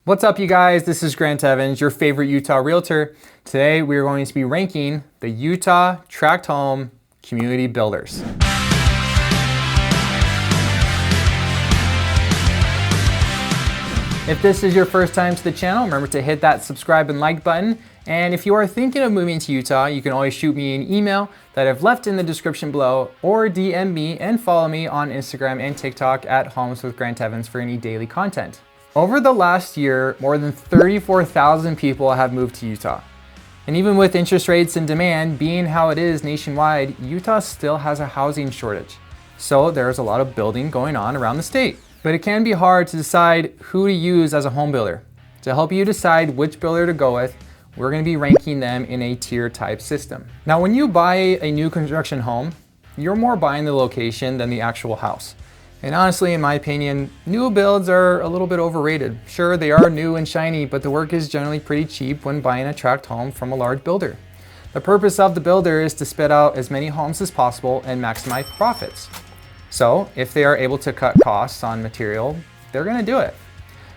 What's up, you guys? This is Grant Evans, your favorite Utah realtor. Today we are going to be ranking the Utah tract home community builders. If this is your first time to the channel, remember to hit that subscribe and like button. And if you are thinking of moving to Utah, you can always shoot me an email that I've left in the description below, or DM me and follow me on Instagram and TikTok at Homes with Grant Evans for any daily content. Over the last year, more than 34,000 people have moved to Utah. And even with interest rates and demand being how it is nationwide, Utah still has a housing shortage. So there's a lot of building going on around the state. But it can be hard to decide who to use as a home builder. To help you decide which builder to go with, we're going to be ranking them in a tier type system. Now, when you buy a new construction home, you're more buying the location than the actual house. And honestly, in my opinion, new builds are a little bit overrated. Sure, they are new and shiny, but the work is generally pretty cheap when buying a tract home from a large builder. The purpose of the builder is to spit out as many homes as possible and maximize profits. So if they are able to cut costs on material, they're going to do it.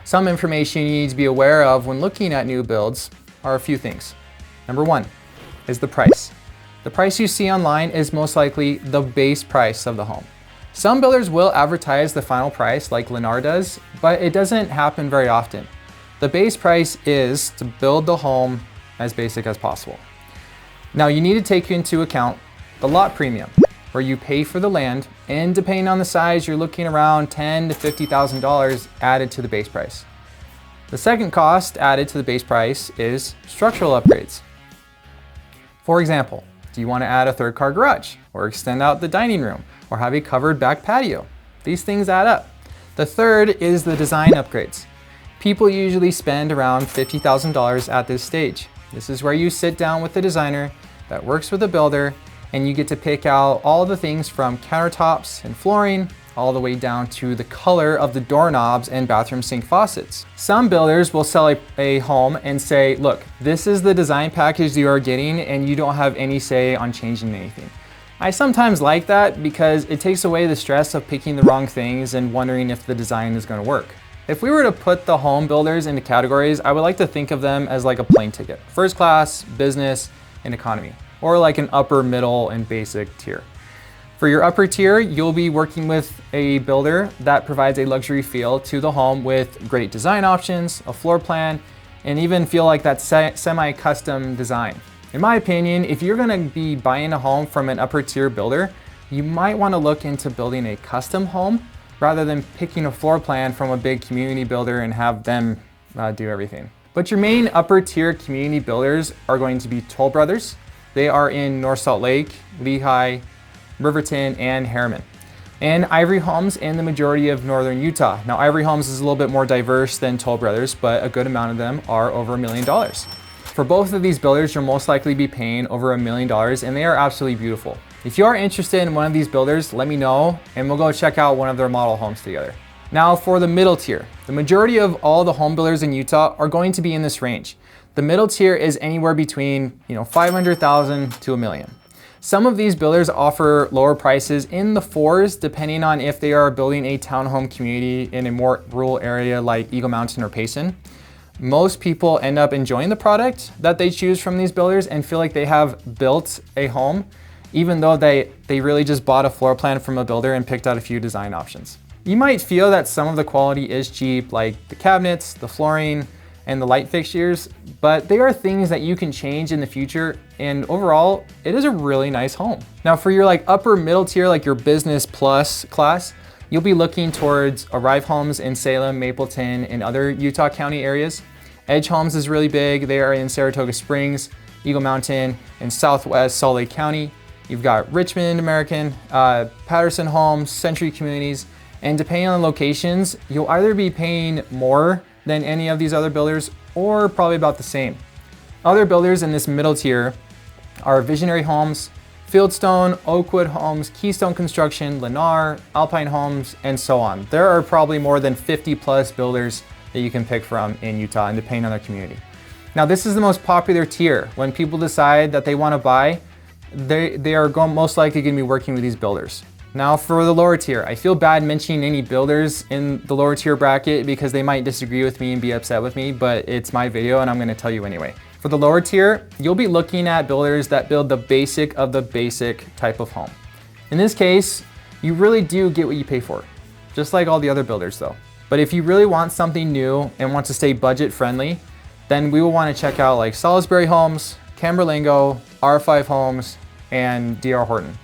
Some information you need to be aware of when looking at new builds are a few things. Number one is the price. The price you see online is most likely the base price of the home. Some builders will advertise the final price like Lennar does, but it doesn't happen very often. The base price is to build the home as basic as possible. Now you need to take into account the lot premium, where you pay for the land, and depending on the size, you're looking around $10,000 to $50,000 added to the base price. The second cost added to the base price is structural upgrades. For example, do you want to add a third car garage, or extend out the dining room, or have a covered back patio? These things add up. The third is the design upgrades. People usually spend around $50,000 at this stage. This is where you sit down with the designer that works with the builder, and you get to pick out all the things from countertops and flooring, all the way down to the color of the doorknobs and bathroom sink faucets. Some builders will sell a home and say, look, this is the design package you are getting and you don't have any say on changing anything. I sometimes like that because it takes away the stress of picking the wrong things and wondering if the design is going to work. If we were to put the home builders into categories, I would like to think of them as like a plane ticket: first class, business, and economy, or like an upper, middle, and basic tier. For your upper tier, you'll be working with a builder that provides a luxury feel to the home with great design options, a floor plan, and even feel like that semi-custom design. In my opinion, if you're gonna be buying a home from an upper tier builder, you might wanna look into building a custom home rather than picking a floor plan from a big community builder and have them do everything. But your main upper tier community builders are going to be Toll Brothers. They are in North Salt Lake, Lehigh, Riverton, and Harriman. And Ivory Homes in the majority of northern Utah. Now, Ivory Homes is a little bit more diverse than Toll Brothers, but a good amount of them are over $1 million. For both of these builders, you'll most likely be paying over $1 million, and they are absolutely beautiful. If you are interested in one of these builders, let me know, and we'll go check out one of their model homes together. Now for the middle tier. The majority of all the home builders in Utah are going to be in this range. The middle tier is anywhere between $500,000 to $1 million. Some of these builders offer lower prices in the fours, depending on if they are building a townhome community in a more rural area like Eagle Mountain or Payson. Most people end up enjoying the product that they choose from these builders and feel like they have built a home, even though they really just bought a floor plan from a builder and picked out a few design options. You might feel that some of the quality is cheap, like the cabinets, the flooring, and the light fixtures, but they are things that you can change in the future, and overall, it is a really nice home. Now for your upper middle tier, like your business plus class, you'll be looking towards Arrive Homes in Salem, Mapleton, and other Utah County areas. Edge Homes is really big. They are in Saratoga Springs, Eagle Mountain, and Southwest Salt Lake County. You've got Richmond American, Patterson Homes, Century Communities, and depending on the locations, you'll either be paying more than any of these other builders, or probably about the same. Other builders in this middle tier are Visionary Homes, Fieldstone, Oakwood Homes, Keystone Construction, Lennar, Alpine Homes, and so on. There are probably more than 50 plus builders that you can pick from in Utah, and depending on their community. Now this is the most popular tier. When people decide that they want to buy, they are most likely going to be working with these builders. Now for the lower tier, I feel bad mentioning any builders in the lower tier bracket because they might disagree with me and be upset with me, but it's my video and I'm gonna tell you anyway. For the lower tier, you'll be looking at builders that build the basic of the basic type of home. In this case, you really do get what you pay for, just like all the other builders though. But if you really want something new and want to stay budget friendly, then we will want to check out like Salisbury Homes, Camberlingo, R5 Homes, and DR Horton.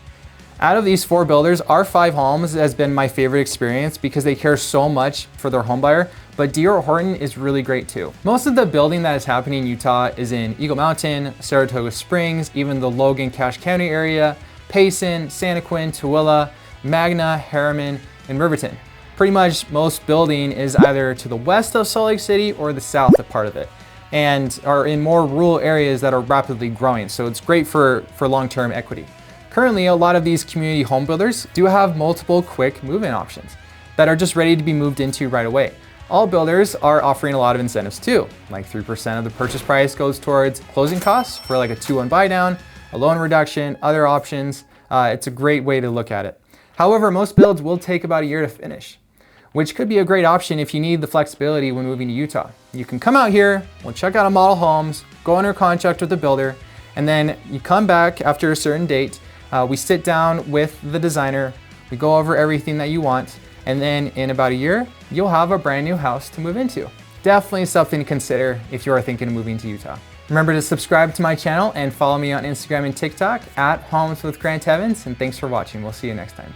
Out of these 4 builders, R5 Homes has been my favorite experience because they care so much for their home buyer, but DR Horton is really great too. Most of the building that is happening in Utah is in Eagle Mountain, Saratoga Springs, even the Logan, Cache County area, Payson, Santaquin, Tooele, Magna, Harriman, and Riverton. Pretty much most building is either to the west of Salt Lake City or the south of part of it, and are in more rural areas that are rapidly growing, so it's great for long-term equity. Currently, a lot of these community home builders do have multiple quick move-in options that are just ready to be moved into right away. All builders are offering a lot of incentives too, like 3% of the purchase price goes towards closing costs for like a 2-1 buy down, a loan reduction, other options. It's a great way to look at it. However, most builds will take about a year to finish, which could be a great option if you need the flexibility when moving to Utah. You can come out here, we'll check out a model homes, go under contract with the builder, and then you come back after a certain date. We sit down with the designer, we go over everything that you want, and then in about a year, you'll have a brand new house to move into. Definitely something to consider if you are thinking of moving to Utah. Remember to subscribe to my channel and follow me on Instagram and TikTok at Homes with Grant Evans, and thanks for watching. We'll see you next time.